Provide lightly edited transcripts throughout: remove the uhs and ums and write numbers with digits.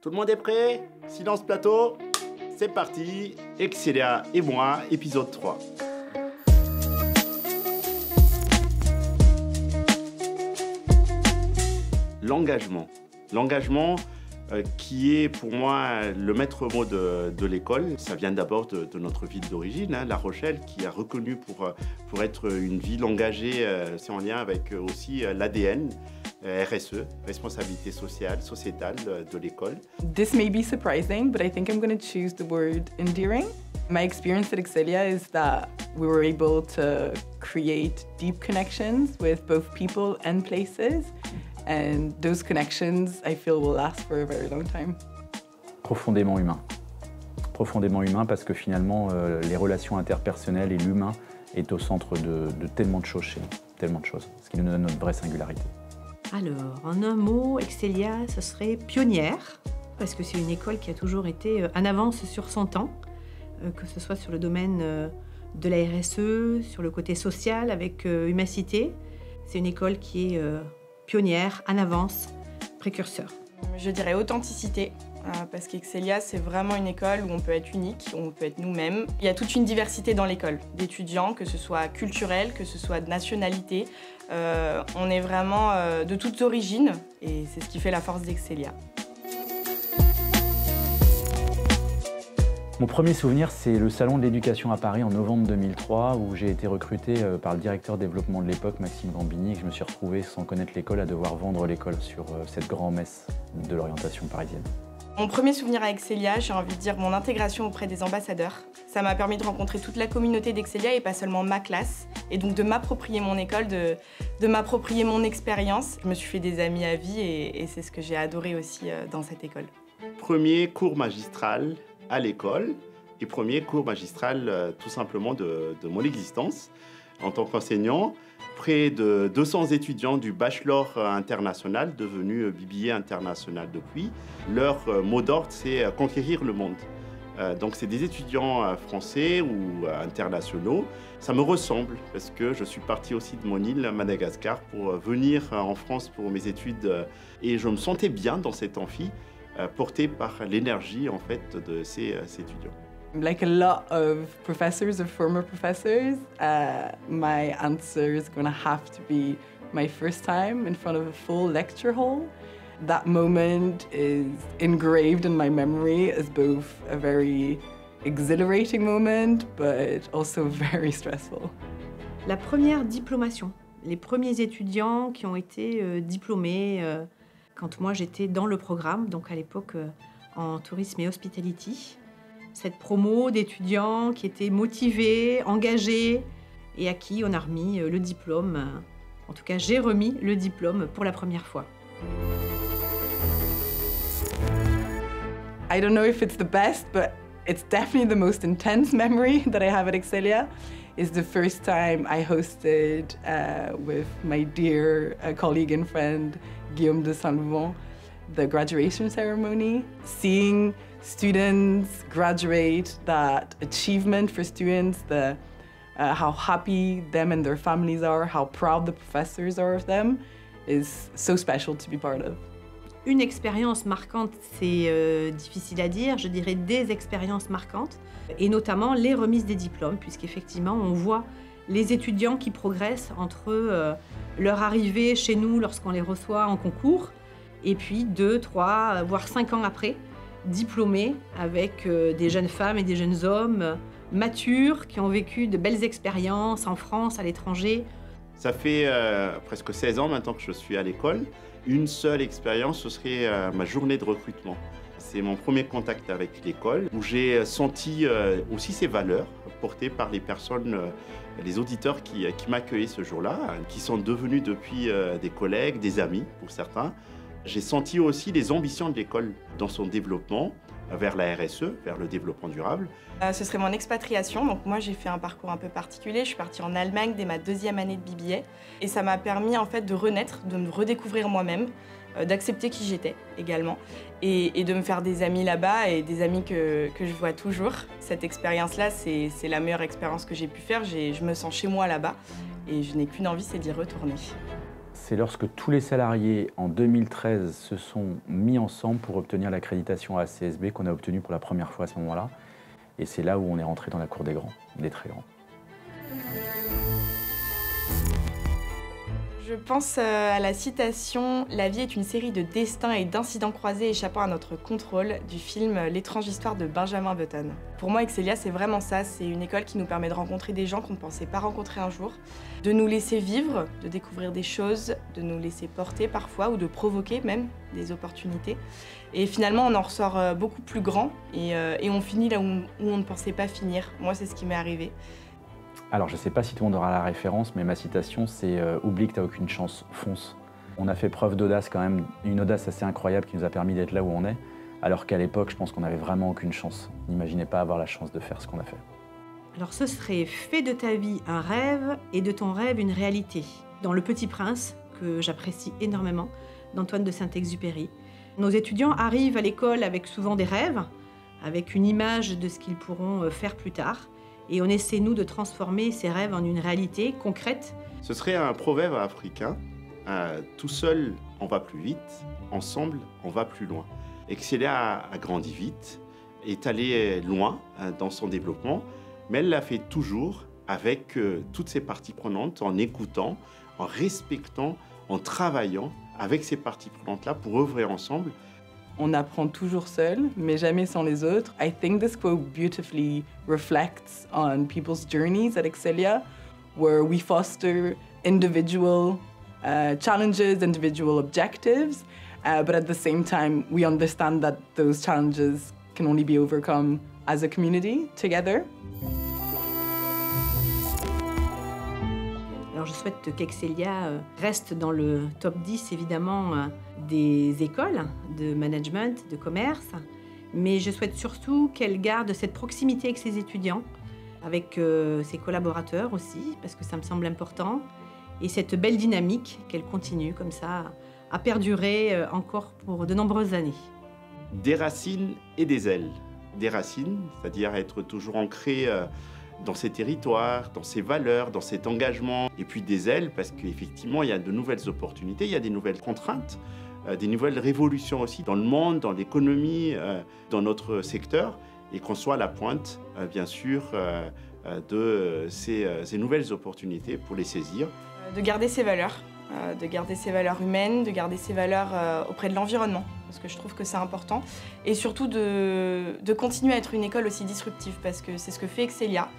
Tout le monde est prêt? Silence plateau, c'est parti. Excelia et moi, épisode 3. L'engagement. L'engagement qui est pour moi le maître mot de l'école. Ça vient d'abord de notre ville d'origine, La Rochelle, qui a reconnu pour être une ville engagée, c'est en lien avec aussi l'ADN. RSE, responsabilité sociale, sociétale de l'école. This may be surprising, but I think I'm going to choose the word endearing. My experience at Excelia is that we were able to create deep connections with both people and places. And those connections, I feel, will last for a very long time. Profondément humain. Profondément humain parce que finalement, les relations interpersonnelles et l'humain est au centre de tellement de choses chez nous. Tellement de choses, ce qui nous donne notre vraie singularité. Alors, en un mot, Excelia, ce serait pionnière, parce que c'est une école qui a toujours été en avance sur son temps, que ce soit sur le domaine de la RSE, sur le côté social avec Humacité. C'est une école qui est pionnière, en avance, précurseur. Je dirais authenticité, parce qu'Excelia, c'est vraiment une école où on peut être unique, où on peut être nous-mêmes. Il y a toute une diversité dans l'école, d'étudiants, que ce soit culturel, que ce soit de nationalité. On est vraiment de toutes origines, et c'est ce qui fait la force d'Excelia. Mon premier souvenir, c'est le Salon de l'éducation à Paris en novembre 2003, où j'ai été recruté par le directeur développement de l'époque, Maxime Gambini, et que je me suis retrouvé, sans connaître l'école, à devoir vendre l'école sur cette grand-messe de l'orientation parisienne. Mon premier souvenir à Excelia, j'ai envie de dire mon intégration auprès des ambassadeurs. Ça m'a permis de rencontrer toute la communauté d'Excelia et pas seulement ma classe. Et donc de m'approprier mon école, de m'approprier mon expérience. Je me suis fait des amis à vie et c'est ce que j'ai adoré aussi dans cette école. Premier cours magistral à l'école et premier cours magistral tout simplement de mon existence en tant qu'enseignant. Près de 200 étudiants du bachelor international, devenu BBA international depuis. Leur mot d'ordre, c'est conquérir le monde. Donc c'est des étudiants français ou internationaux. Ça me ressemble parce que je suis parti aussi de mon île, Madagascar, pour venir en France pour mes études. Et je me sentais bien dans cet amphi, porté par l'énergie en fait de ces étudiants. Like a lot of professors or former professors, my answer is going to have to be my first time in front of a full lecture hall. That moment is engraved in my memory as both a very exhilarating moment, but also very stressful. La première diplomation, les premiers étudiants qui ont été diplômés quand moi j'étais dans le programme, donc à l'époque en tourisme et hospitality. Cette promo d'étudiants qui étaient motivés, engagés et à qui on a remis le diplôme. En tout cas, j'ai remis le diplôme pour la première fois. I don't know if it's the best, but it's definitely the most intense memory that I have at Excelia. It's the first time I hosted with my dear colleague and friend, Guillaume de Saint-Louvent, the graduation ceremony. Seeing students graduate, that achievement for students, how happy them and their families are, how proud the professors are of them, is so special to be part of. Une expérience marquante, c'est difficile à dire, je dirais des expériences marquantes, et notamment les remises des diplômes, puisqu'effectivement on voit les étudiants qui progressent entre leur arrivée chez nous lorsqu'on les reçoit en concours, et puis 2, 3, voire 5 ans après, diplômés avec des jeunes femmes et des jeunes hommes matures qui ont vécu de belles expériences en France, à l'étranger. Ça fait presque 16 ans maintenant que je suis à l'école. Une seule expérience, ce serait ma journée de recrutement. C'est mon premier contact avec l'école où j'ai senti aussi ces valeurs portées par les personnes, les auditeurs qui m'accueillaient ce jour-là, qui sont devenus depuis des collègues, des amis pour certains. J'ai senti aussi les ambitions de l'école dans son développement vers la RSE, vers le développement durable. Ce serait mon expatriation. Donc moi, j'ai fait un parcours un peu particulier. Je suis partie en Allemagne dès ma 2e année de BBA. Et ça m'a permis en fait de renaître, de me redécouvrir moi-même, d'accepter qui j'étais également. Et de me faire des amis là-bas et des amis que je vois toujours. Cette expérience-là, c'est la meilleure expérience que j'ai pu faire. Je me sens chez moi là-bas. Et je n'ai qu'une envie, c'est d'y retourner. c'est lorsque tous les salariés, en 2013, se sont mis ensemble pour obtenir l'accréditation à CSB qu'on a obtenue pour la première fois à ce moment-là. Et c'est là où on est rentré dans la cour des grands, des très grands. Je pense à la citation « La vie est une série de destins et d'incidents croisés échappant à notre contrôle » du film « L'étrange histoire de Benjamin Button ». Pour moi, Excelia, c'est vraiment ça. C'est une école qui nous permet de rencontrer des gens qu'on ne pensait pas rencontrer un jour, de nous laisser vivre, de découvrir des choses, de nous laisser porter parfois ou de provoquer même des opportunités. Et finalement, on en ressort beaucoup plus grand et on finit là où on ne pensait pas finir. Moi, c'est ce qui m'est arrivé. Alors, je ne sais pas si tout le monde aura la référence, mais ma citation, c'est « Oublie que t'as aucune chance, fonce ». On a fait preuve d'audace quand même, une audace assez incroyable qui nous a permis d'être là où on est, alors qu'à l'époque, je pense qu'on n'avait vraiment aucune chance. N'imaginez pas avoir la chance de faire ce qu'on a fait. Alors ce serait « Fais de ta vie un rêve et de ton rêve une réalité ». Dans Le Petit Prince, que j'apprécie énormément, d'Antoine de Saint-Exupéry. Nos étudiants arrivent à l'école avec souvent des rêves, avec une image de ce qu'ils pourront faire plus tard. Et on essaie, nous, de transformer ces rêves en une réalité concrète. Ce serait un proverbe africain. Tout seul, on va plus vite. Ensemble, on va plus loin. Excelia a grandi vite, est allée loin dans son développement, mais elle l'a fait toujours avec toutes ses parties prenantes, en écoutant, en respectant, en travaillant avec ces parties prenantes-là pour œuvrer ensemble. On apprend toujours seul, mais jamais sans les autres. I think this quote beautifully reflects on people's journeys at Excelia, where we foster individual challenges, individual objectives, but at the same time, we understand that those challenges can only be overcome as a community, together. Alors je souhaite qu'Excelia reste dans le top 10, évidemment, des écoles de management, de commerce, mais je souhaite surtout qu'elle garde cette proximité avec ses étudiants, avec ses collaborateurs aussi, parce que ça me semble important, et cette belle dynamique, qu'elle continue comme ça à perdurer encore pour de nombreuses années. Des racines et des ailes. Des racines, c'est-à-dire être toujours ancré dans ses territoires, dans ses valeurs, dans cet engagement. Et puis des ailes, parce qu'effectivement, il y a de nouvelles opportunités, il y a des nouvelles contraintes, des nouvelles révolutions aussi dans le monde, dans l'économie, dans notre secteur, et qu'on soit à la pointe, bien sûr, de ces nouvelles opportunités pour les saisir. De garder ses valeurs humaines, de garder ses valeurs auprès de l'environnement, parce que je trouve que c'est important, et surtout de continuer à être une école aussi disruptive, parce que c'est ce que fait Excelia,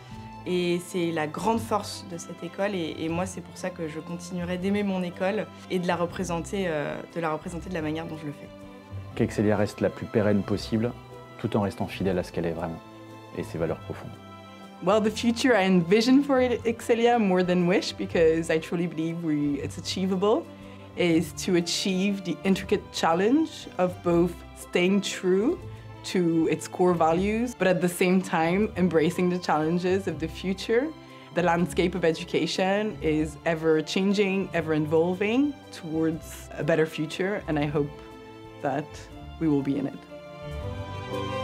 et c'est la grande force de cette école, et moi c'est pour ça que je continuerai d'aimer mon école et de la représenter de la manière dont je le fais. Qu'Excelia reste la plus pérenne possible, tout en restant fidèle à ce qu'elle est vraiment, et ses valeurs profondes. Well, the future I envision for Excelia more than wish, because I truly believe it's achievable, is to achieve the intricate challenge of both staying true to its core values, but at the same time embracing the challenges of the future. The landscape of education is ever changing, ever evolving towards a better future, and I hope that we will be in it.